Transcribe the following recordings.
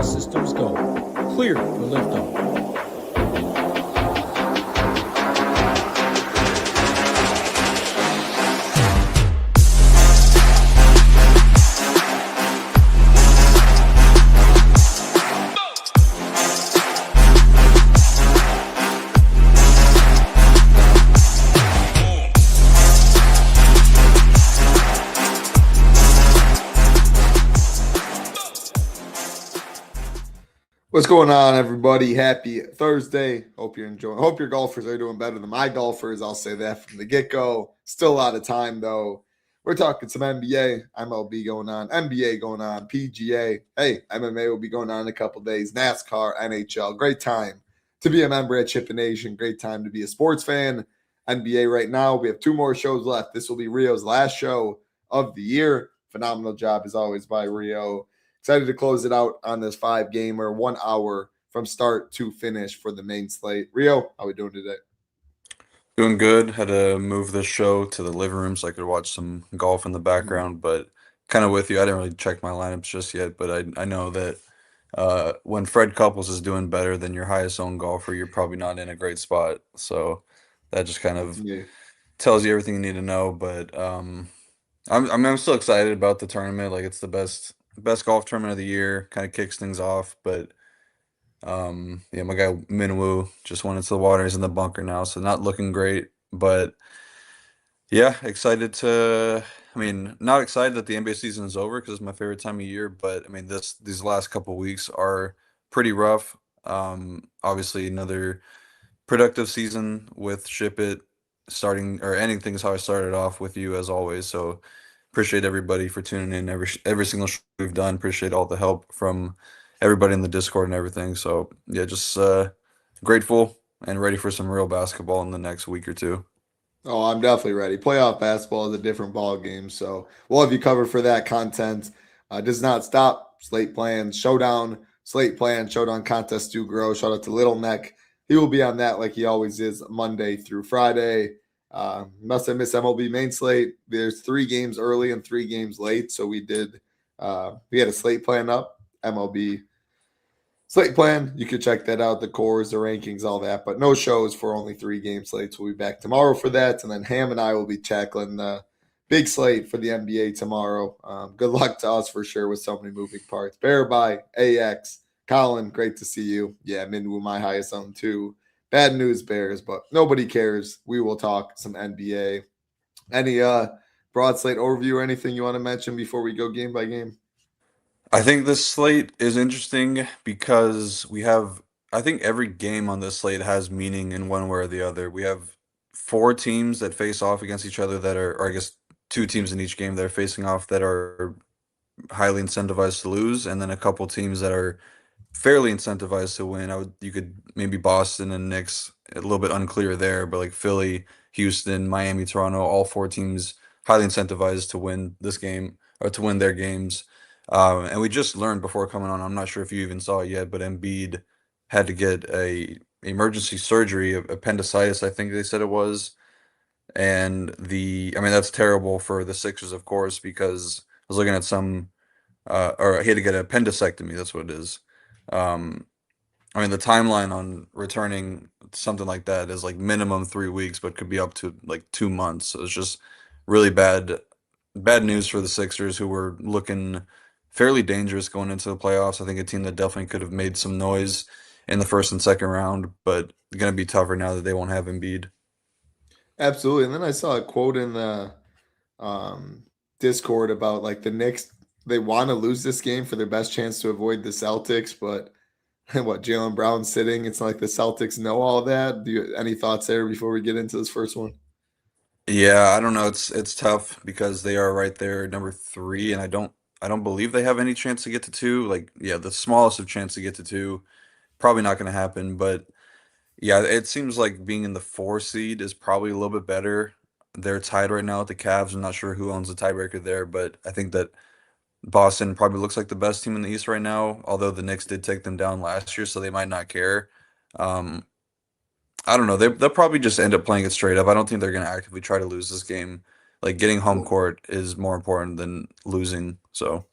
All systems go. Clear for liftoff. What's going on, everybody? Happy Thursday. Hope you're enjoying. Hope your golfers are doing better than my golfers. I'll say that from the get-go. Still a lot of time, though. We're talking some NBA, MLB going on, NBA going on, PGA. Hey, MMA will be going on in a couple days. NASCAR, NHL. Great time to be a member at Chippa Nation. Great time to be a sports fan. NBA right now. We have 2 more shows left. This will be Rio's last show of the year. Phenomenal job, as always, by Rio. Excited to close it out on this 5-gamer, 1 hour from start to finish for the main slate. Rio, how we doing today? Doing good. Had to move the show to the living room so I could watch some golf in the background, but kind of with you. I didn't really check my lineups just yet, but I know that when Fred Couples is doing better than your highest owned golfer, you're probably not in a great spot. So that just kind of tells you everything you need to know. But I'm still excited about the tournament. Like, it's the best golf tournament of the year. Kind of kicks things off, but yeah, my guy Minwoo just went into the water. He's in the bunker now, so not looking great. But yeah, excited to. I mean, not excited that the NBA season is over because it's my favorite time of year. But I mean, these last couple weeks are pretty rough. Obviously, another productive season with Ship It starting or ending things how I started off with you as always. So appreciate everybody for tuning in every single show we've done. Appreciate all the help from everybody in the Discord and everything. So yeah, just grateful and ready for some real basketball in the next week or two. Oh, I'm definitely ready. Playoff basketball is a different ball game, so we'll have you covered for that content. Does not stop. Slate plans, showdown, slate plan, showdown contests do grow. Shout out to Little Neck. He will be on that like he always is Monday through Friday. Must have missed MLB main slate. There's 3 games early and 3 games late. So we had a slate plan up, MLB slate plan. You could check that out, the cores, the rankings, all that. But no shows for only 3 game slates. We'll be back tomorrow for that. And then Ham and I will be tackling the big slate for the NBA tomorrow. Good luck to us for sure with so many moving parts. Bear by AX. Colin, great to see you. Yeah, Minwoo, my highest owned too. Bad news, Bears, but nobody cares. We will talk some NBA. Any broad slate overview or anything you want to mention before we go game by game? I think this slate is interesting because I think every game on this slate has meaning in one way or the other. We have 4 teams that face off against each other or I guess 2 teams in each game that are facing off that are highly incentivized to lose, and then a couple teams that are fairly incentivized to win. You could maybe Boston and Knicks, a little bit unclear there, but like Philly, Houston, Miami, Toronto, all 4 teams highly incentivized to win this game or to win their games. And we just learned before coming on, I'm not sure if you even saw it yet, but Embiid had to get a emergency surgery of appendicitis, I think they said it was. And I mean, that's terrible for the Sixers, of course, because I was looking at or he had to get an appendicectomy. That's what it is. I mean, the timeline on returning something like that is like minimum 3 weeks, but could be up to like 2 months. So it's just really bad news for the Sixers, who were looking fairly dangerous going into the playoffs. I think a team that definitely could have made some noise in the first and second round, but going to be tougher now that they won't have Embiid. Absolutely. And then I saw a quote in the Discord about like the Knicks, they want to lose this game for their best chance to avoid the Celtics, but what, Jaylen Brown sitting, it's not like the Celtics know all that. Any thoughts there before we get into this first one? Yeah, I don't know. It's tough because they are right there, number 3, and I don't believe they have any chance to get to 2. Like, yeah, the smallest of chance to get to 2, probably not going to happen. But yeah, it seems like being in the 4 seed is probably a little bit better. They're tied right now with the Cavs. I'm not sure who owns the tiebreaker there, but I think that Boston probably looks like the best team in the East right now, although the Knicks did take them down last year, so they might not care. Um, I don't know. They'll probably just end up playing it straight up. I don't think they're going to actively try to lose this game. Like, getting home court is more important than losing. So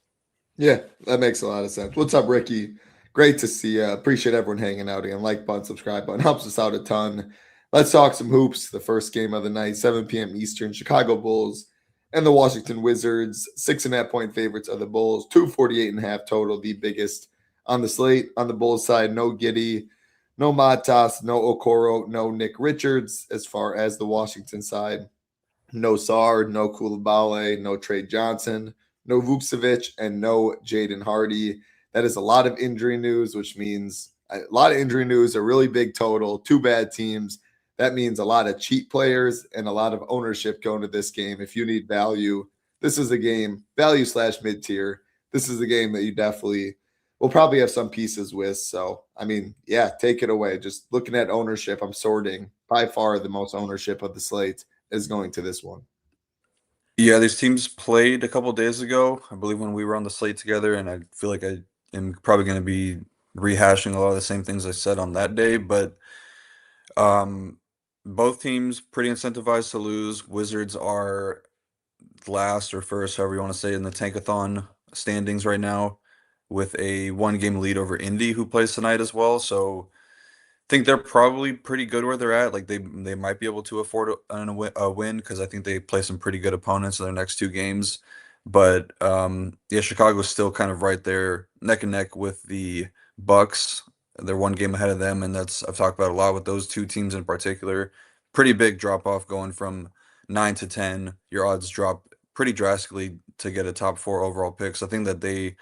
Yeah, that makes a lot of sense. What's up, Ricky? Great to see you. Appreciate everyone hanging out again. Like button, subscribe button helps us out a ton. Let's talk some hoops. The first game of the night, 7 p.m. Eastern. Chicago Bulls and the Washington Wizards. 6.5-point favorites are the Bulls. 248.5 total, the biggest on the slate. On the Bulls side, no Giddey, no Matas, no Okoro, no Nick Richards. As far as the Washington side, no Sard, no Koulibaly, no Trey Johnson, no Vucevic, and no Jaden Hardy. That is a lot of injury news, which means a lot of injury news, a really big total, two bad teams. That means a lot of cheap players and a lot of ownership going to this game. If you need value, this is the game, value slash mid tier. This is the game that you definitely will probably have some pieces with. So, I mean, yeah, take it away. Just looking at ownership, I'm sorting by far the most ownership of the slate is going to this one. Yeah, these teams played a couple days ago, I believe, when we were on the slate together, and I feel like I am probably going to be rehashing a lot of the same things I said on that day. But um, both teams pretty incentivized to lose. Wizards are last or first, however you want to say it, in the tankathon standings right now, with a 1 game lead over Indy, who plays tonight as well. So think they're probably pretty good where they're at. Like they might be able to afford a win because I think they play some pretty good opponents in their next 2 games. But yeah, Chicago's still kind of right there, neck and neck with the Bucks. They're 1 game ahead of them, and that's I've talked about a lot with those two teams in particular. Pretty big drop off going from 9 to 10. Your odds drop pretty drastically to get a top 4 overall pick. So I think that they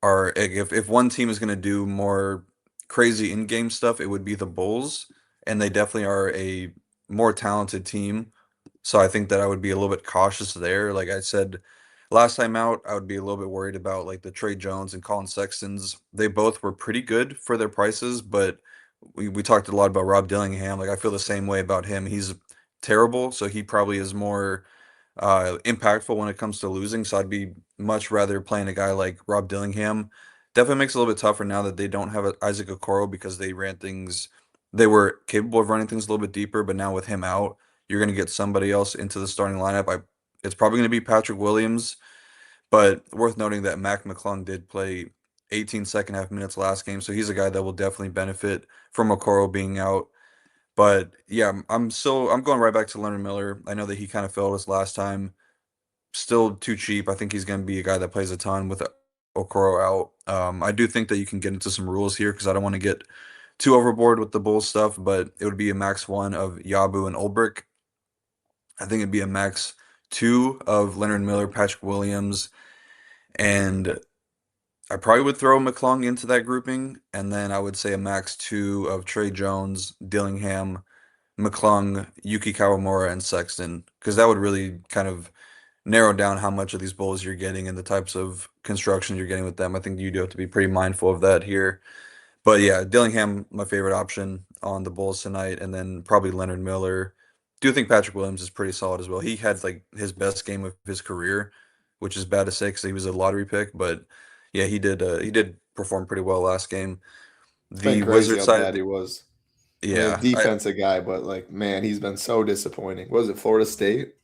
are if one team is going to do more crazy in-game stuff, it would be the Bulls, and they definitely are a more talented team. So I think that I would be a little bit cautious there. Like I said last time out, I would be a little bit worried about like the Trey Jones and Colin Sextons. They both were pretty good for their prices, but we talked a lot about Rob Dillingham. Like I feel the same way about him. He's terrible, so he probably is more impactful when it comes to losing. So I'd be much rather playing a guy like Rob Dillingham. Definitely makes it a little bit tougher now that they don't have Isaac Okoro because they ran things. They were capable of running things a little bit deeper, but now with him out, you're going to get somebody else into the starting lineup. It's probably going to be Patrick Williams, but worth noting that Mac McClung did play 18 second half minutes last game, so he's a guy that will definitely benefit from Okoro being out. But yeah, I'm going right back to Leonard Miller. I know that he kind of failed us last time. Still too cheap. I think he's going to be a guy that plays a ton with Okoro out. I do think that you can get into some rules here because I don't want to get too overboard with the Bulls stuff, but it would be a max 1 of Yabu and Ulbrich. I think it'd be a max 2 of Leonard Miller, Patrick Williams, and I probably would throw McClung into that grouping, and then I would say a max 2 of Trey Jones, Dillingham, McClung, Yuki Kawamura, and Sexton, because that would really kind of narrow down how much of these Bulls you're getting and the types of construction you're getting with them. I think you do have to be pretty mindful of that here. But yeah, Dillingham, my favorite option on the Bulls tonight, and then probably Leonard Miller. Do think Patrick Williams is pretty solid as well. He had like his best game of his career, which is bad to say because he was a lottery pick, but yeah, he did perform pretty well last game. It's been The crazy Wizard how side, bad he was. I mean, a yeah, defensive guy, but like, man, he's been so disappointing. Was it Florida State?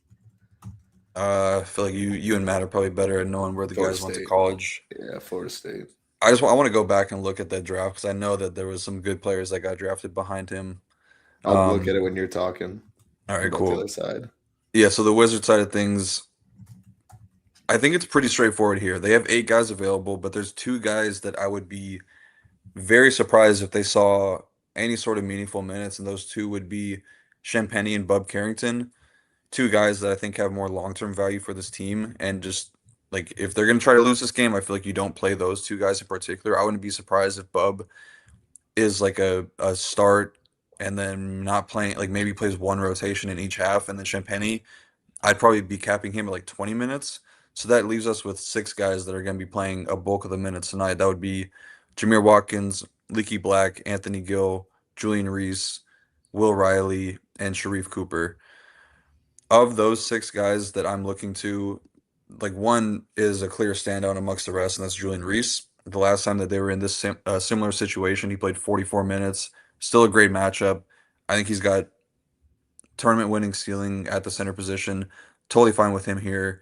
I feel like you and Matt are probably better at knowing where the Florida guys went to State. college. Yeah, Florida State. I want to go back and look at that draft because I know that there was some good players that got drafted behind him. I'll look at it Um, when you're talking all right, about the cool. other side. Yeah, so the Wizard side of things, I think it's pretty straightforward here. They have 8 guys available, but there's 2 guys that I would be very surprised if they saw any sort of meaningful minutes, and those 2 would be Champagny and Bub Carrington. 2 guys that I think have more long-term value for this team, and just like if they're going to try to lose this game, I feel like you don't play those 2 guys in particular. I wouldn't be surprised if Bub is like a start and then not playing, like maybe plays 1 rotation in each half, and then Champagny, I'd probably be capping him at like 20 minutes. So that leaves us with 6 guys that are going to be playing a bulk of the minutes tonight. That would be Jameer Watkins, Leaky Black, Anthony Gill, Julian Reese, Will Riley, and Sharif Cooper. Of those 6 guys that I'm looking to, like one is a clear standout amongst the rest, and that's Julian Reese. The last time that they were in this similar situation, he played 44 minutes. Still a great matchup. I think he's got tournament winning ceiling at the center position. Totally fine with him here.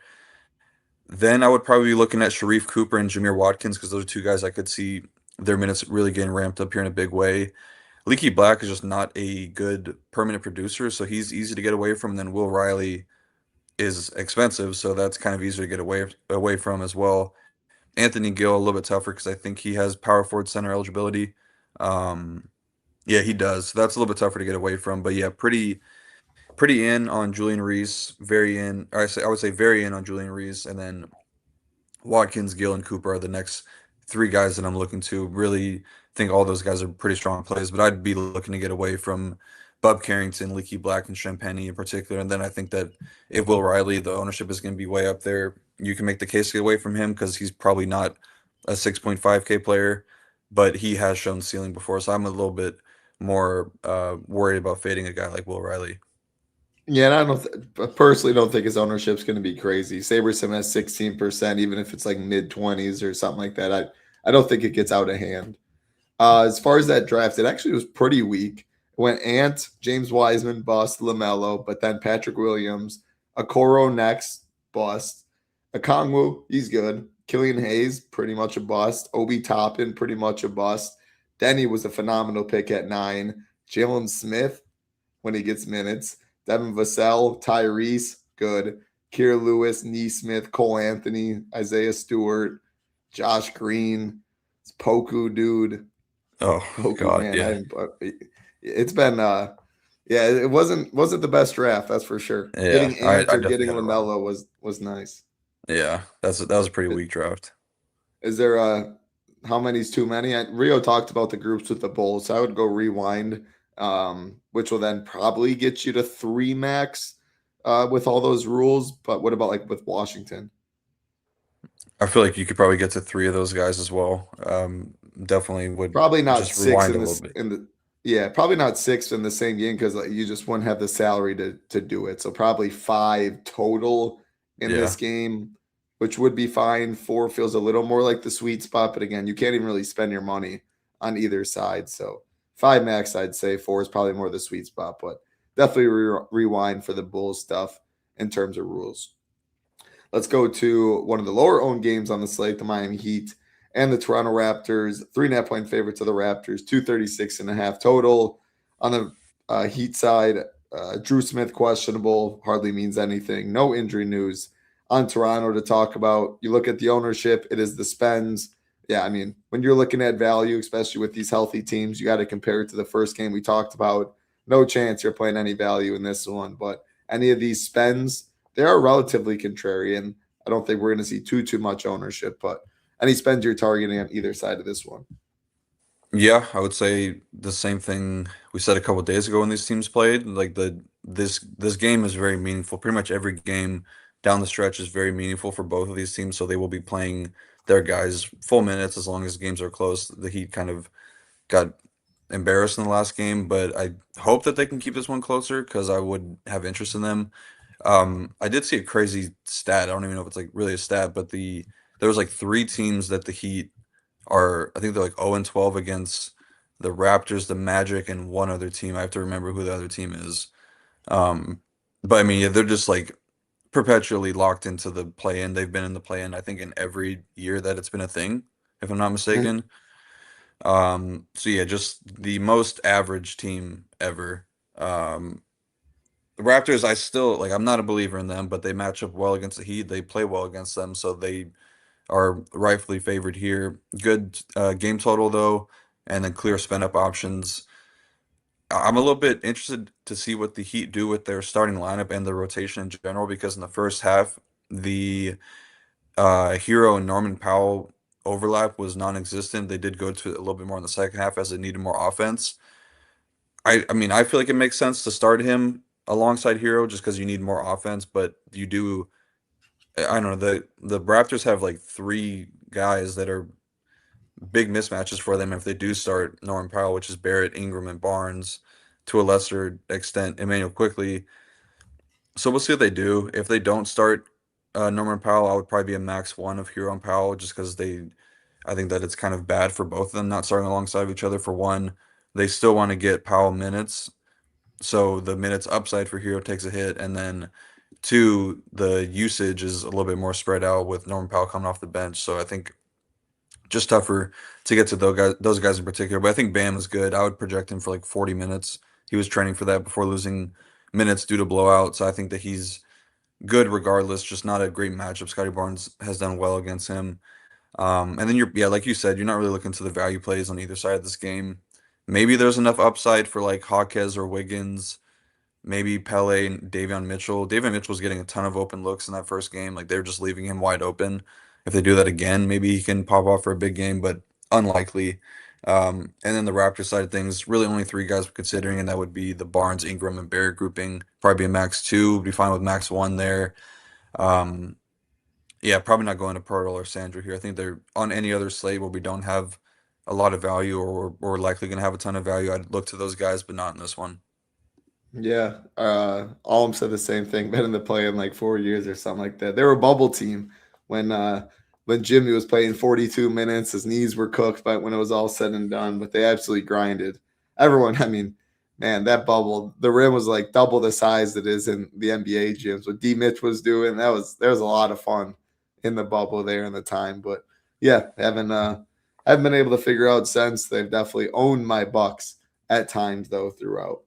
Then I would probably be looking at Sharif Cooper and Jameer Watkins because those are 2 guys I could see their minutes really getting ramped up here in a big way. Leaky Black is just not a good permanent producer, so he's easy to get away from. And then Will Riley is expensive, so that's kind of easier to get away from as well. Anthony Gill a little bit tougher because I think he has power forward center eligibility. Um, yeah, he does. So that's a little bit tougher to get away from. But yeah, pretty in on Julian Reese, very in. Or I would say very in on Julian Reese, and then Watkins, Gill, and Cooper are the next three guys that I'm looking to. Really think all those guys are pretty strong plays, but I'd be looking to get away from Bub Carrington, Leaky Black, and Champagne in particular. And then I think that if Will Riley, the ownership is going to be way up there, you can make the case to get away from him because he's probably not a 6.5K player, but he has shown ceiling before. So I'm a little bit more worried about fading a guy like Will Riley. Yeah, and I personally don't think his ownership's going to be crazy. Sabersim has 16%, even if it's like mid 20s or something like that. I don't think it gets out of hand. As far as that draft, it actually was pretty weak. It went Ant, James Wiseman, bust, LaMelo, but then Patrick Williams, Okoro next, bust. Okongwu, he's good. Killian Hayes, pretty much a bust. Obi Toppin, pretty much a bust. Denny was a phenomenal pick at 9. Jalen Smith, when he gets minutes. Devin Vassell, Tyrese, good. Kier Lewis, Neesmith, Cole Anthony, Isaiah Stewart, Josh Green, Poku, dude. Oh Poku, God, man, yeah, it's been yeah, it wasn't the best draft, that's for sure. yeah. Getting I Ant or definitely getting had it wrong. LaMelo was nice. Yeah, that was a pretty weak draft. Is there how many's too many? Rio talked about the groups with the Bulls, so I would go rewind, which will then probably get you to 3 max with all those rules. But what about like with Washington? I feel like you could probably get to three of those guys as well. Definitely would Probably not just 6 rewind in a little this bit. in the yeah, probably not 6 in the same game because like, you just wouldn't have the salary to do it. So probably 5 total in Yeah. this game, which would be fine. 4 feels a little more like the sweet spot, but again, you can't even really spend your money on either side. So 5 max, I'd say 4 is probably more the sweet spot, but definitely rewind for the Bulls stuff in terms of rules. Let's go to one of the lower owned games on the slate, the Miami Heat and the Toronto Raptors. 3.5 point favorites of the Raptors, 236.5 total. On the Heat side, Drew Smith questionable, hardly means anything. No injury news on Toronto to talk about. You look at the ownership, it is the spends. Yeah, I mean, when you're looking at value, especially with these healthy teams, you got to compare it to the first game we talked about. No chance you're playing any value in this one, but any of these spends, they are relatively contrarian. I don't think we're going to see too much ownership, but any spends you're targeting on either side of this one. Yeah, I would say the same thing we said a couple of days ago when these teams played. Like this game is very meaningful. Pretty much every game down the stretch is very meaningful for both of these teams, so they will be playing their guys full minutes as long as games are close. The Heat kind of got embarrassed in the last game, but I hope that they can keep this one closer because I would have interest in them. I did see a crazy stat. I don't even know if it's like really a stat, but there was like three teams that the Heat are, I think they're like 0 and 12 against the Raptors, the Magic, and one other team. I have to remember who the other team is. Um, but I mean, yeah, they're just like perpetually locked into the play-in. They've been in the play-in, I think, in every year that it's been a thing, if I'm not mistaken. So yeah, just the most average team ever. Um, the Raptors, I still like. I'm not a believer in them, but they match up well against the Heat. They play well against them, so they are rightfully favored here. Good game total though, and then clear spend up options. I'm a little bit interested to see what the Heat do with their starting lineup and their rotation in general, because in the first half, the Hero and Norman Powell overlap was non-existent. They did go to a little bit more in the second half as they needed more offense. I mean, I feel like it makes sense to start him alongside Hero just because you need more offense, but you do. I don't know, the Raptors have like three guys that are big mismatches for them if they do start Norman Powell, which is Barrett, Ingram, and Barnes, to a lesser extent, Emmanuel Quickly. So we'll see what they do. If they don't start Norman Powell, I would probably be a max one of Hero and Powell just because I think that it's kind of bad for both of them not starting alongside of each other. For one, they still want to get Powell minutes, so the minutes upside for Hero takes a hit, and then two, the usage is a little bit more spread out with Norman Powell coming off the bench. So I think Just tougher to get to those guys in particular. But I think Bam is good. I would project him for like 40 minutes. He was training for that before losing minutes due to blowout. So I think that he's good regardless. Just not a great matchup. Scotty Barnes has done well against him. And then yeah, like you said, you're not really looking to the value plays on either side of this game. Maybe there's enough upside for like Hawkes or Wiggins, maybe Pele and Davion Mitchell. Davion Mitchell was getting a ton of open looks in that first game. Like they're just leaving him wide open. If they do that again, maybe he can pop off for a big game, but unlikely. And then the Raptors side of things, really only three guys we're considering, and that would be the Barnes, Ingram, and Barrett grouping. Probably be a max two. Be fine with max one there. Um, yeah, probably not going to Pirtle or Sandra here. I think they're on any other slate where we don't have a lot of value or we're likely going to have a ton of value. I'd look to those guys, but not in this one. Yeah, all of them said the same thing. Been in the play in like 4 years or something like that. They were a bubble team when Jimmy was playing 42 minutes. His knees were cooked, but when it was all said and done, but they absolutely grinded. Everyone, I mean, man, that bubble, the rim was like double the size it is in the NBA gyms. What D Mitch was doing, there was a lot of fun in the bubble there in the time. But yeah, haven't been able to figure out since. They've definitely owned my Bucks at times though throughout.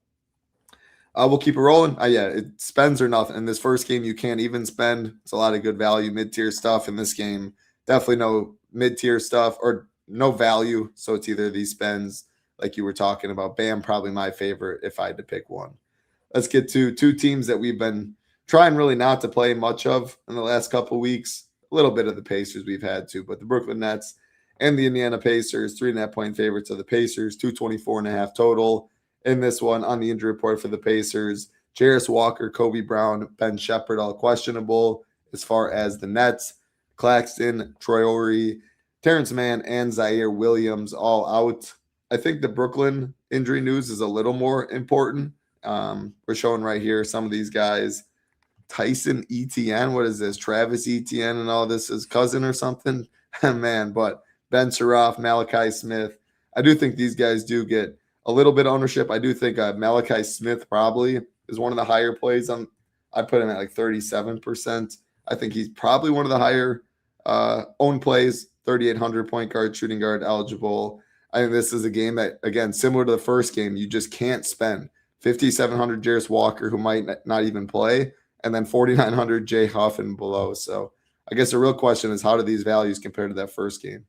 We'll keep it rolling. Yeah, it spends or nothing. In this first game, you can't even spend. It's a lot of good value, mid-tier stuff in this game. Definitely no mid-tier stuff or no value. So it's either these spends like you were talking about. Bam, probably my favorite if I had to pick one. Let's get to two teams that we've been trying really not to play much of in the last couple of weeks. A little bit of the Pacers we've had too, but the Brooklyn Nets and the Indiana Pacers, 3.5-point favorites of the Pacers, 224.5 total. In this one, on the injury report for the Pacers, Jarris Walker, Kobe Brown, Ben Shepherd, all questionable. As far as the Nets, Claxton, Traore, Terrence Mann, and Zaire Williams all out. I think the Brooklyn injury news is a little more important. We're showing right here some of these guys. Tyson Etienne, what is this? Travis Etienne and all this, his cousin or something? Man, but Ben Suraf, Malachi Smith. I do think these guys do get a little bit of ownership. I do think Malachi Smith probably is one of the higher plays. I put him at like 37%. I think he's probably one of the higher owned plays, 3,800 point guard, shooting guard eligible. I think this is a game that, again, similar to the first game, you just can't spend 5,700 Jarris Walker, who might not even play, and then 4,900 Jay Huff and below. So I guess the real question is, how do these values compare to that first game?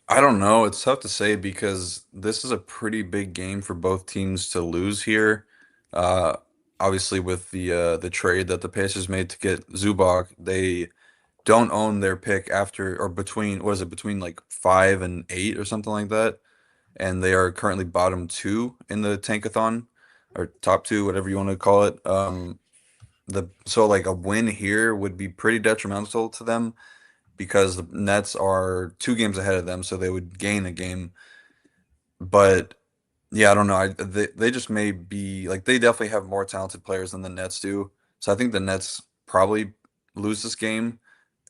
I don't know. It's tough to say because this is a pretty big game for both teams to lose here. Uh, Obviously, with the trade that the Pacers made to get Zubac, they don't own their pick after or between what is it between like 5 and 8 or something like that, and they are currently bottom two in the tankathon or top two, whatever you want to call it. So like a win here would be pretty detrimental to them because the Nets are 2 games ahead of them, so they would gain a game. But yeah, I don't know. They just may be like they definitely have more talented players than the Nets do. So I think the Nets probably lose this game,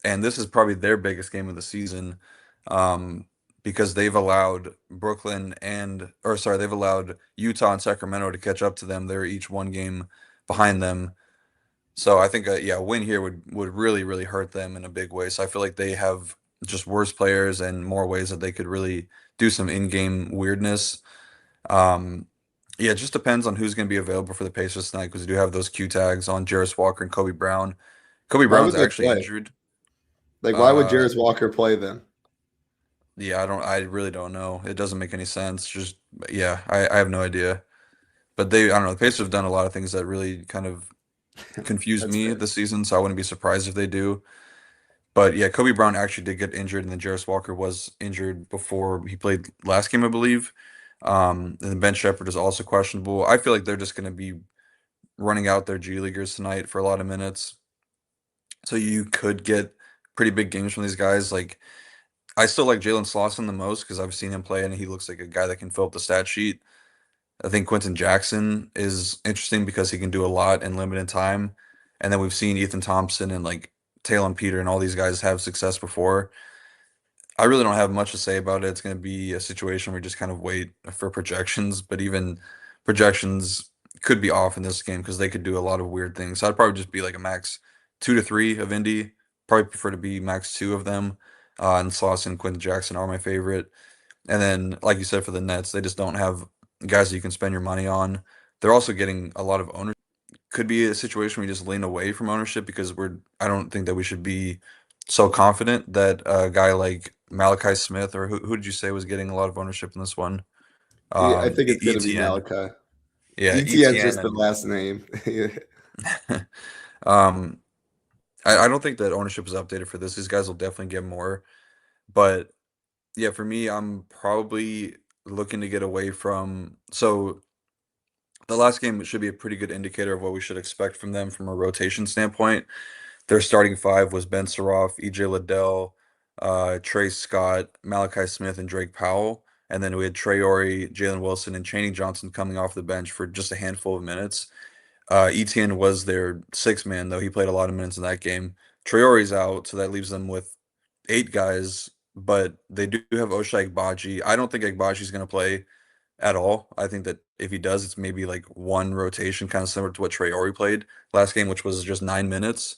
and this is probably their biggest game of the season, because they've allowed they've allowed Utah and Sacramento to catch up to them. They're each 1 game behind them. So I think a win here would really really hurt them in a big way. So I feel like they have just worse players and more ways that they could really do some in-game weirdness. Um, yeah, it just depends on who's going to be available for the Pacers tonight because we do have those Q tags on Jarris Walker and Kobe Brown. Kobe Why Brown's would they actually play? injured. Like, why would Uh, Jarris Walker play then? yeah, I really don't know. It doesn't make any sense. Just yeah, I have no idea. But I don't know. The Pacers have done a lot of things that really kind of confused That's me fair. this season, so I wouldn't be surprised if they do. But yeah, Kobe Brown actually did get injured, and then Jarris Walker was injured before he played last game, I believe. And then Ben Shepherd is also questionable. I feel like they're just going to be running out their G Leaguers tonight for a lot of minutes. So you could get pretty big games from these guys. Like I still like Jalen Slauson the most because I've seen him play and he looks like a guy that can fill up the stat sheet. I think Quentin Jackson is interesting because he can do a lot in limited time. And then we've seen Ethan Thompson and like Talon Peter and all these guys have success before. I really don't have much to say about it. It's going to be a situation where we just kind of wait for projections, but even projections could be off in this game because they could do a lot of weird things. So I'd probably just be like a max 2 to 3 of Indy. Probably prefer to be max two of them. And Slauson and Quentin Jackson are my favorite. And then, like you said, for the Nets, they just don't have guys that you can spend your money on. They're also getting a lot of ownership. Could be a situation where you just lean away from ownership because I don't think that we should be so confident that a guy like Malachi Smith, or who did you say was getting a lot of ownership in this one? I think it's going to be ETN. Malachi. Yeah, ETN's ETN just the and last name. um I don't think that ownership is updated for this. These guys will definitely get more. But yeah, for me, I'm probably looking to get away from the last game should be a pretty good indicator of what we should expect from them from a rotation standpoint. Their starting five was Ben Saroff, EJ Liddell, Trey Scott, Malachi Smith, and Drake Powell. And then we had Trey Ori, Jalen Wilson, and Channing Johnson coming off the bench for just a handful of minutes. ETN was their sixth man, though. He played a lot of minutes in that game. Traore's out, so that leaves them with eight guys, but they do have Ochai Agbaji. I don't think Agbaji's going to play at all. I think that if he does, it's maybe like one rotation, kind of similar to what Traore played last game, which was just 9 minutes.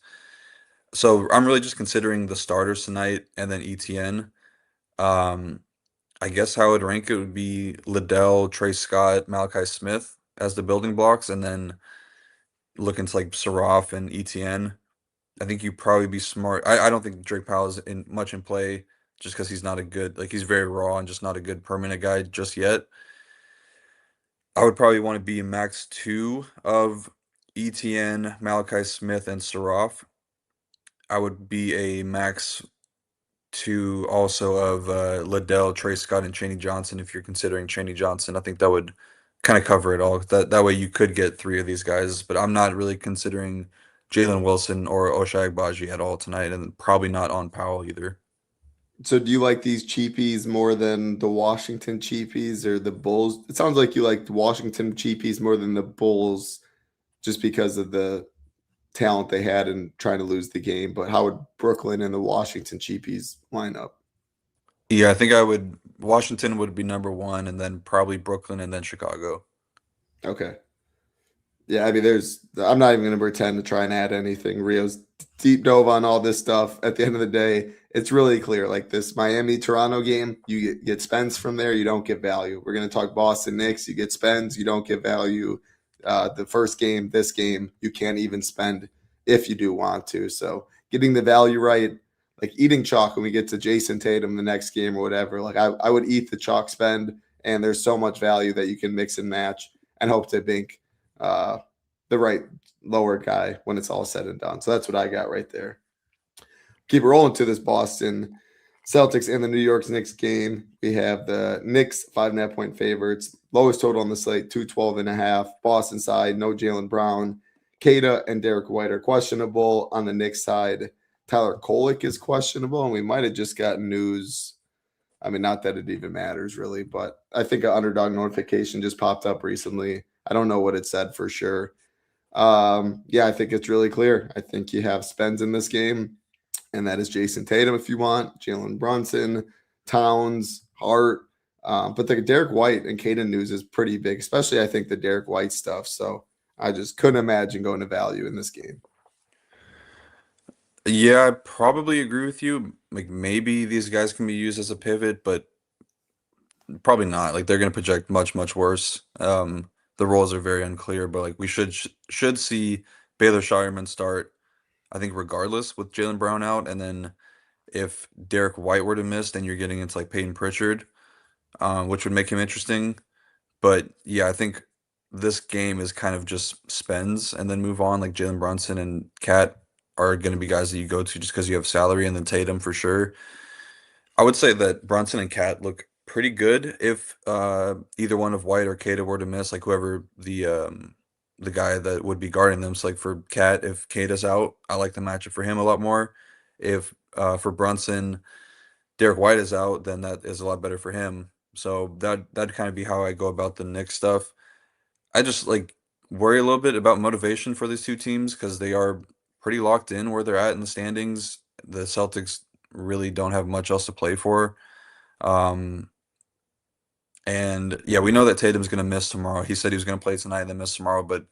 So I'm really just considering the starters tonight and then ETN. Um, I guess how I would rank it would be Liddell, Trey Scott, Malachi Smith as the building blocks, and then look into like Saraf and ETN. I think you probably be smart. I don't think Drake Powell is in much in play just because he's not a good like he's very raw and just not a good permanent guy just yet. I would probably want to be max two of ETN, Malachi Smith, and Saraf. I would be a max two also of Liddell, Trey Scott, and Chaney Johnson if you're considering Chaney Johnson. I think that would kind of cover it all. That way you could get three of these guys, but I'm not really considering Jalen Wilson or Ochai Agbaji at all tonight, and probably not on Powell either. So do you like these cheapies more than the Washington cheapies or the Bulls? It sounds like you like the Washington cheapies more than the Bulls just because of the talent they had in trying to lose the game. But how would Brooklyn and the Washington cheapies line up? Yeah, I think I would. Washington would be number one, and then probably Brooklyn, and then Chicago. Okay. Yeah, I mean, I'm not even going to pretend to try and add anything. Rio's deep dove on all this stuff. At the end of the day, it's really clear. Like this Miami Toronto game, you get spends from there, you don't get value. We're going to talk Boston Knicks, you get spends, you don't get value. The first game, this game, you can't even spend if you do want to. So getting the value right, like eating chalk when we get to Jason Tatum the next game or whatever, like I would eat the chalk spend, and there's so much value that you can mix and match and hope to bank uh, the right lower guy when it's all said and done. So that's what I got right there. Keep rolling to this Boston Celtics and the New York Knicks game. We have the Knicks 5.5 point favorites, lowest total on the slate, 212.5. Boston side, no Jaylen Brown. Kada and Derek White are questionable. On the Knicks side, Tyler Kolek is questionable, and we might have just gotten news. I mean, not that it even matters really, but I think an underdog notification just popped up recently. I don't know what it said for sure. Yeah, I think it's really clear. I think you have spends in this game, and that is Jason Tatum if you want, Jalen Brunson, Towns, Hart. But the Derek White and Caden news is pretty big, especially I think the Derek White stuff. So I just couldn't imagine going to value in this game. Yeah, I probably agree with you. Like maybe these guys can be used as a pivot, but probably not. Like they're going to project much, much worse. The roles are very unclear, but like we should see Baylor Shireman start. I think regardless with Jalen Brown out, and then if Derek White were to miss, then you're getting into like Peyton Pritchard, which would make him interesting. But yeah, I think this game is kind of just spends and then move on. Like Jalen Brunson and Cat are going to be guys that you go to just because you have salary, and then Tatum for sure. I would say that Brunson and Cat look pretty good if either one of White or Kata were to miss, like whoever the guy that would be guarding them. So like for Cat, if Kata's out, I like the matchup for him a lot more. If for Brunson, Derek White is out, then that is a lot better for him. So that'd kind of be how I go about the Knicks stuff. I just like worry a little bit about motivation for these two teams because they are pretty locked in where they're at in the standings. The Celtics really don't have much else to play for. Um, and yeah, we know that Tatum's going to miss tomorrow. He said he was going to play tonight and then miss tomorrow, but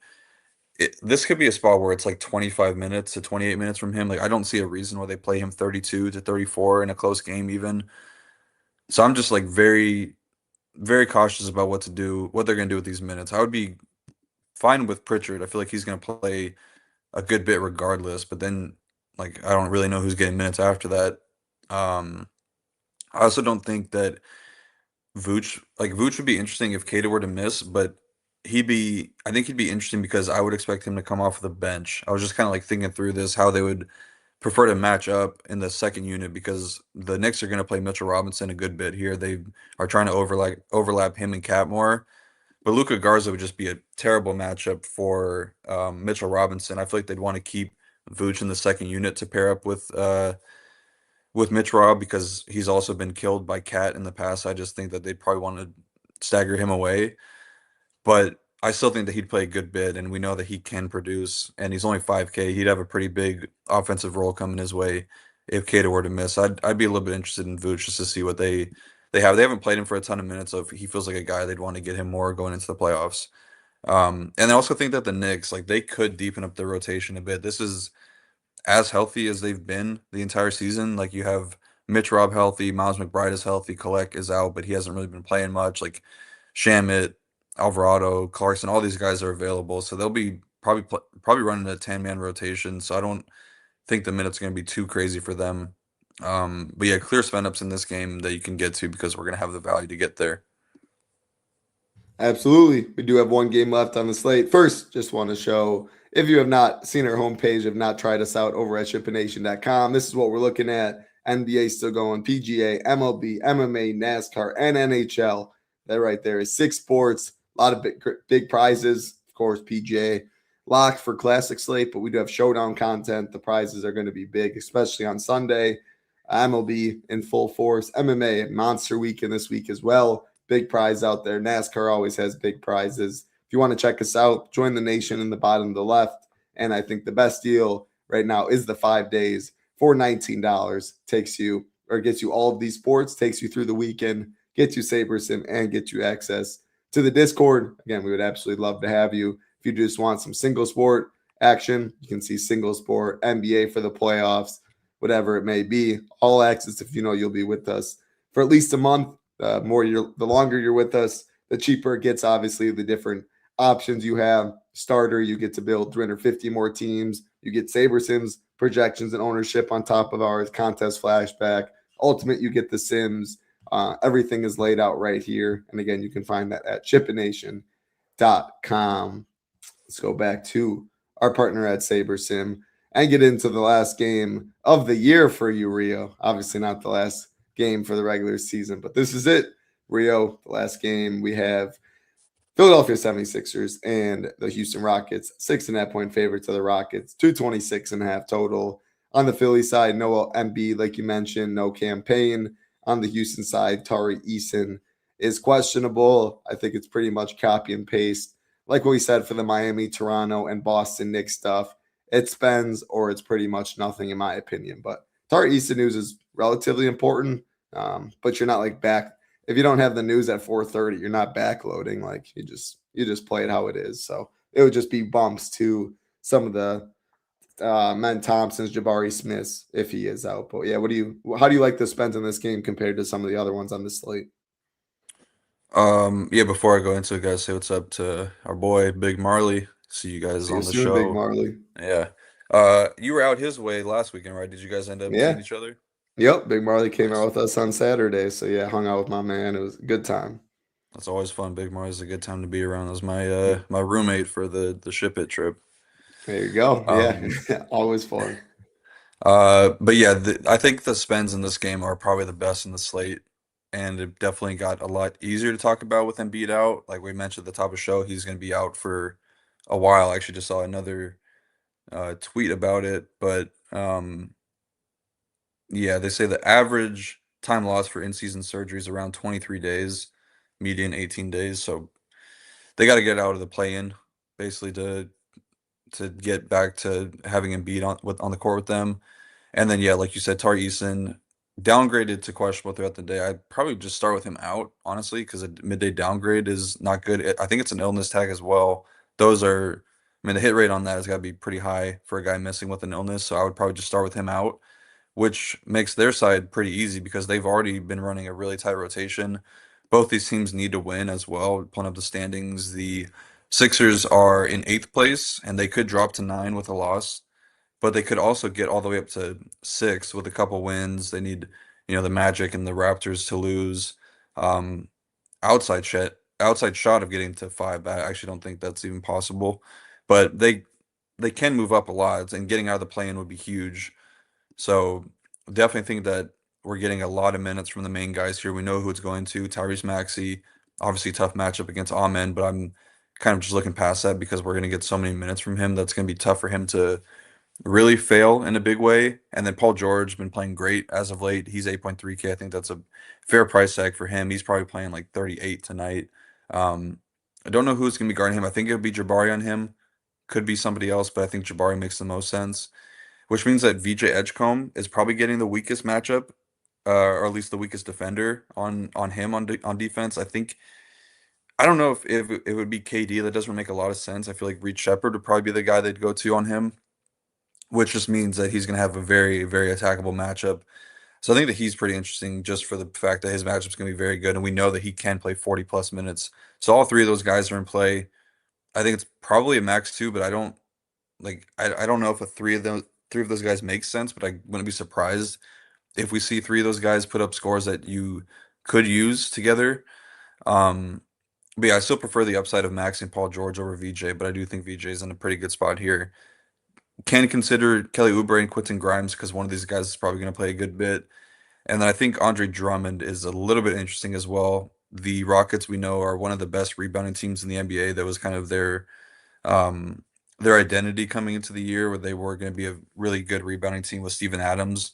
this could be a spot where it's like 25 minutes to 28 minutes from him. Like I don't see a reason why they play him 32 to 34 in a close game even. So I'm just like very, very cautious about what to do, what they're gonna do with these minutes. I would be fine with Pritchard. I feel like he's gonna play a good bit regardless, but then like I don't really know who's getting minutes after that. Um, I also don't think that Vooch would be interesting if Cater were to miss, but I think he'd be interesting because I would expect him to come off the bench. I was just kind of like thinking through this, how they would prefer to match up in the second unit because the Knicks are going to play Mitchell Robinson a good bit here. They are trying to overlap him and Cat more, but Luka Garza would just be a terrible matchup for Mitchell Robinson. I feel like they'd want to keep Vooch in the second unit to pair up with Mitch Rob because he's also been killed by Cat in the past. I just think that they'd probably want to stagger him away. But I still think that he'd play a good bit, and we know that he can produce. And he's only 5K. He'd have a pretty big offensive role coming his way if Cater were to miss. I'd be a little bit interested in Vooch just to see what they have. They haven't played him for a ton of minutes, so if he feels like a guy they'd want to get him more going into the playoffs. And I also think that the Knicks, like they could deepen up their rotation a bit. This is as healthy as they've been the entire season. Like you have Mitch Rob healthy, Miles McBride is healthy, Kolek is out, but he hasn't really been playing much. Like Shamit, Alvarado, Clarkson, all these guys are available, so they'll be probably running a 10-man rotation. So I don't think the minutes are going to be too crazy for them. But yeah, clear spend ups in this game that you can get to because we're going to have the value to get there. Absolutely. We do have one game left on the slate. First, just want to show if you have not seen our homepage, have not tried us out over at shippination.com, this is what we're looking at. NBA still going, PGA, MLB, MMA, NASCAR, and NHL. That right there is 6 sports, a lot of big prizes. Of course, PGA locked for classic slate, but we do have showdown content. The prizes are going to be big, especially on Sunday. MLB in full force, MMA monster weekend this week as well. Big prize out there. NASCAR always has big prizes. If you want to check us out, join the nation in the bottom of the left. And I think the best deal right now is the 5 days for $19. Takes you or gets you all of these sports, takes you through the weekend, gets you SaberSim, and gets you access to the Discord. Again, we would absolutely love to have you. If you just want some single sport action, you can see single sport, NBA for the playoffs, whatever it may be. All access if you know you'll be with us for at least a month. The longer you're with us, the cheaper it gets. Obviously, the different options you have. Starter, you get to build 350 more teams. You get SaberSims projections and ownership on top of ours. Contest flashback. Ultimate, you get the Sims. Everything is laid out right here. And again, you can find that at chippination.com. Let's go back to our partner at SaberSim and get into the last game of the year for you, Rio. Obviously, not the last game for the regular season, but this is it. Rio, the last game we have Philadelphia 76ers and the Houston Rockets, 6.5 point favorites of the Rockets, 226.5 total. On the Philly side, no Embiid, like you mentioned, no campaign. On the Houston side, Tari Eason is questionable. I think it's pretty much copy and paste. Like what we said for the Miami, Toronto, and Boston Knicks stuff, it spends or it's pretty much nothing in my opinion. But Tari Eason news is relatively important, but you're not like back. If you don't have the news at 4:30, you're not backloading. Like you just play it how it is. So it would just be bumps to some of the Men Thompsons, Jabari Smiths if he is out. But yeah, how do you like the spends in this game compared to some of the other ones on the slate? Yeah, before I go into it, guys, say what's up to our boy Big Marley. See you guys See you on the soon, Big show. Marley. Yeah. You were out his way last weekend, right? Did you guys end up seeing Yeah. each other? Yep. Big Marley came Nice. out with us on Saturday. So yeah, hung out with my man. It was a good time. That's always fun. Big Marley's a good time to be around. That was my roommate for the ship it trip. There you go. Yeah. Um, Always fun. but yeah, I think the spends in this game are probably the best in the slate, and it definitely got a lot easier to talk about with Embiid out. Like we mentioned at the top of the show, he's going to be out for a while. I actually just saw another tweet about it, but yeah, they say the average time lost for in-season surgery is around 23 days, median 18 days. So they got to get out of the play-in basically to get back to having Embiid on the court with them. And then yeah, like you said, Tari Eason downgraded to questionable throughout the day. I'd probably just start with him out, honestly, because a midday downgrade is not good. I think it's an illness tag as well. Those are I mean, the hit rate on that has got to be pretty high for a guy missing with an illness. So I would probably just start with him out, which makes their side pretty easy because they've already been running a really tight rotation. Both these teams need to win as well. Pulling up the standings, the Sixers are in eighth place, and they could drop to nine with a loss, but they could also get all the way up to six with a couple wins. They need, the Magic and the Raptors to lose. Um, outside shot of getting to five. I actually don't think that's even possible, but they can move up a lot, and getting out of the play-in would be huge. So definitely think that we're getting a lot of minutes from the main guys here. We know who it's going to. Tyrese Maxey, obviously tough matchup against Amen, but I'm kind of just looking past that because we're going to get so many minutes from him. That's going to be tough for him to really fail in a big way. And then Paul George been playing great as of late. He's 8.3K. I think that's a fair price tag for him. He's probably playing like 38 tonight. Um, I don't know who's going to be guarding him. I think it would be Jabari on him. Could be somebody else, but I think Jabari makes the most sense, which means that VJ Edgecombe is probably getting the weakest matchup, or at least the weakest defender on him on defense. I don't know if it would be KD. That doesn't make a lot of sense. I feel like Reed Shepard would probably be the guy they'd go to on him, which just means that he's going to have a very, very attackable matchup. So I think that he's pretty interesting just for the fact that his matchup's going to be very good, and we know that he can play 40 plus minutes. So all three of those guys are in play. I think it's probably a max two, but I don't I don't know if three of those guys make sense, but I wouldn't be surprised if we see three of those guys put up scores that you could use together. Um, but yeah, I still prefer the upside of Max and Paul George over VJ, but I do think VJ is in a pretty good spot here. Can consider Kelly Oubre and Quentin Grimes because one of these guys is probably going to play a good bit. And then I think Andre Drummond is a little bit interesting as well. The Rockets, we know, are one of the best rebounding teams in the NBA. That was kind of their identity coming into the year, where they were going to be a really good rebounding team with Steven Adams.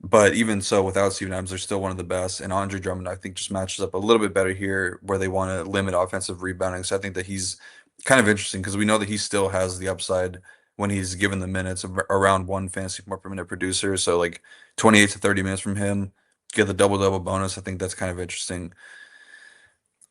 But even so, without Steven Adams, they're still one of the best. And Andre Drummond, I think, just matches up a little bit better here, where they want to limit offensive rebounding. So I think that he's kind of interesting because we know that he still has the upside when he's given the minutes of around one fantasy point per minute producer. So like 28 to 30 minutes from him, get the double double bonus. I think that's kind of interesting.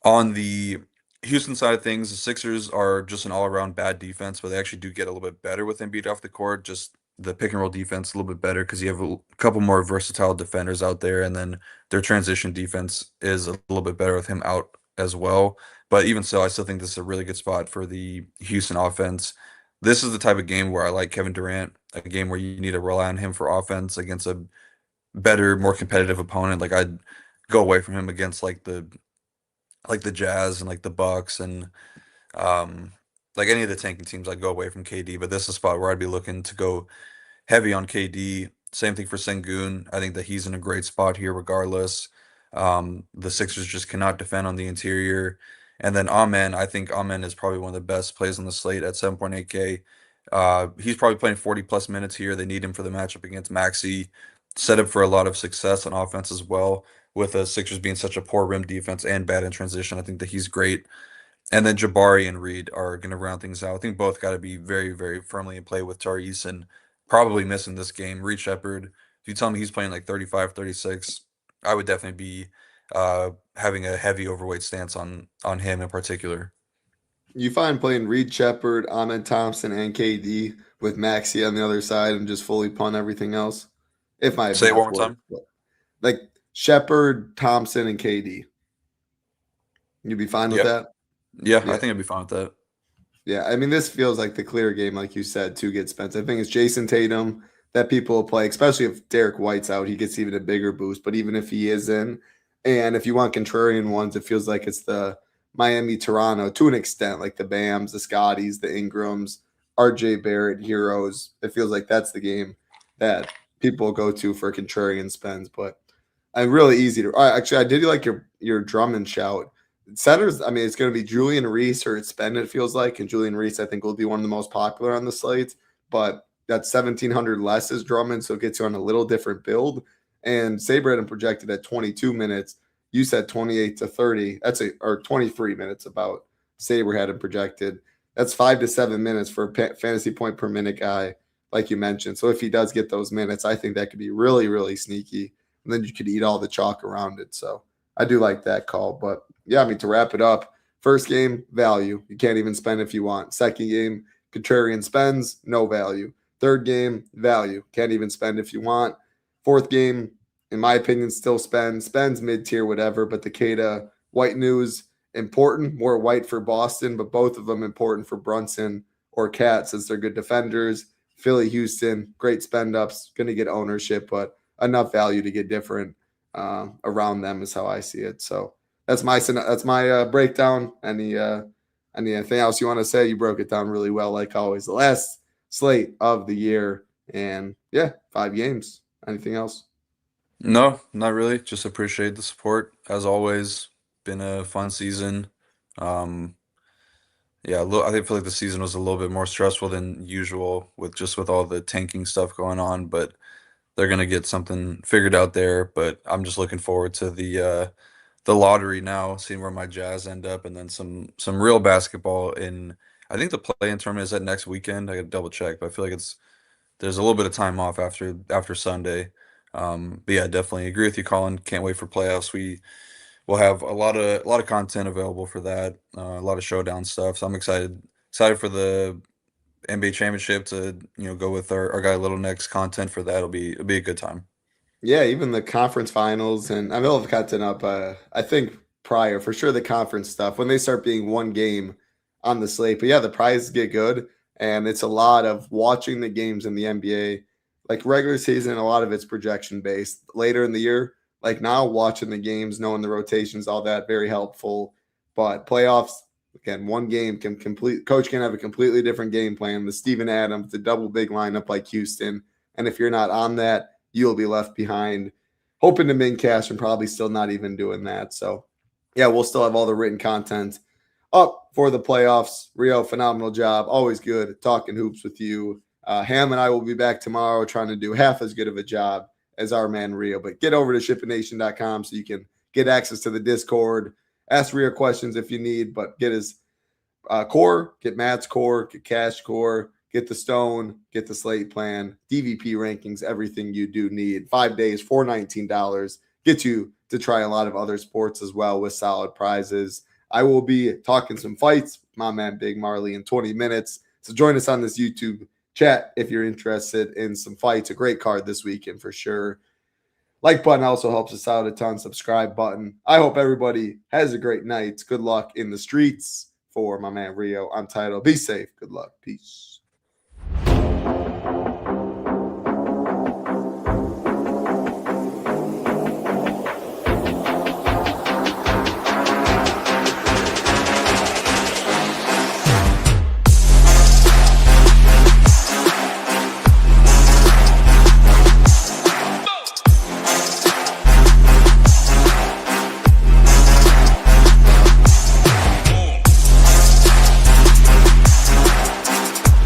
On the Houston side of things, the Sixers are just an all-around bad defense, but they actually do get a little bit better with Embiid off the court. Just the pick and roll defense a little bit better because you have a couple more versatile defenders out there, and then their transition defense is a little bit better with him out as well. But even so, I still think this is a really good spot for the Houston offense. This is the type of game where I like Kevin Durant, a game where you need to rely on him for offense against a better, more competitive opponent. Like I'd go away from him against like the Jazz and like the Bucks and um like any of the tanking teams. I'd go away from KD, but this is a spot where I'd be looking to go heavy on KD. Same thing for Sengun. I think that he's in a great spot here regardless. The Sixers just cannot defend on the interior. And then Amen, I think Amen is probably one of the best plays on the slate at 7.8K. He's probably playing 40 plus minutes here. They need him for the matchup against Maxi. Set up for a lot of success on offense as well, with the Sixers being such a poor rim defense and bad in transition. I think that he's great. And then Jabari and Reed are going to round things out. I think both got to be very, very firmly in play with Tari Eason probably missing this game. Reed Shepard, if you tell me he's playing like 35, 36, I would definitely be having a heavy overweight stance on him in particular. You find playing Reed Shepard, Ahmed Thompson, and KD with Maxi on the other side and just fully punt everything else. If my Say it one math more time. works. Like Shepard, Thompson, and KD. You'd be fine with Yeah. that? Yeah, I Yeah. think I'd be fine with that. Yeah. I mean, this feels like the clear game, like you said, to get Spence. I think it's Jason Tatum that people will play, especially if Derek White's out. He gets even a bigger boost. But even if he is in, and if you want contrarian ones, it feels like it's the Miami, Toronto to an extent, like the Bams, the Scotties, the Ingrams, RJ Barrett, Heroes. It feels like that's the game that people go to for contrarian spends. But I'm really easy to actually I did like your Drummond shout. Centers, I mean, it's going to be Julian Reese or it's Ben, it feels like. And Julian Reese, I think, will be one of the most popular on the slate. But that's 1,700 less as Drummond, so it gets you on a little different build. And Sabre had him projected at 22 minutes. You said 28 to 30. Or 23 minutes about Sabre had him projected. That's 5 to 7 minutes for a fantasy point per minute guy, like you mentioned. So if he does get those minutes, I think that could be really, really sneaky. And then you could eat all the chalk around it. So I do like that call. But yeah, I mean, to wrap it up, first game, value. You can't even spend if you want. Second game, Contrarian spends, no value. Third game, value. Can't even spend if you want. Fourth game, in my opinion, still spends mid-tier, whatever. But the Kata White news, important, more White for Boston, but both of them important for Brunson or Cat since they're good defenders. Philly, Houston, great spend ups, going to get ownership, but enough value to get different around them is how I see it. So that's my breakdown. Anything else you want to say? You broke it down really well, like always. The last slate of the year, and yeah, 5 games. Anything else? No, not really. Just appreciate the support as always. Been a fun season. Yeah, I feel like the season was a little bit more stressful than usual with all the tanking stuff going on, but they're gonna get something figured out there. But I'm just looking forward to the lottery now, seeing where my Jazz end up, and then some real basketball in. I think the play-in tournament is that next weekend. I got to double check, but I feel like there's a little bit of time off after Sunday. But yeah, definitely agree with you, Colin. Can't wait for playoffs. We'll have a lot of content available for that. A lot of showdown stuff. So I'm excited for the NBA championship to go with our guy Little Nick's content for that. It'll be a good time. Yeah, even the conference finals, and I will have content up. I think prior for sure the conference stuff when they start being one game on the slate. But yeah, the prizes get good, and it's a lot of watching the games in the NBA. Like regular season, a lot of it's projection based. Later in the year, like now, watching the games, knowing the rotations, all that, very helpful. But playoffs, again, one game can coach can have a completely different game plan. The Steven Adams, the double big lineup like Houston, and if you're not on that, you'll be left behind, hoping to min cash and probably still not even doing that. So, yeah, we'll still have all the written content up for the playoffs. Rio, phenomenal job. Always good talking hoops with you. Ham and I will be back tomorrow trying to do half as good of a job as our man Rio. But get over to shippingnation.com so you can get access to the Discord. Ask Rio questions if you need, but get his core, get Matt's core, get Cash core, get the Stone, get the Slate plan, DVP rankings, everything you do need. 5 days, $419. Get you to try a lot of other sports as well with solid prizes. I will be talking some fights with my man Big Marley in 20 minutes. So join us on this YouTube chat if you're interested in some fights. A great card this weekend for sure. Like button also helps us out a ton. Subscribe button. I hope everybody has a great night. Good luck in the streets for my man Rio. I'm Title. Be safe. Good luck. Peace.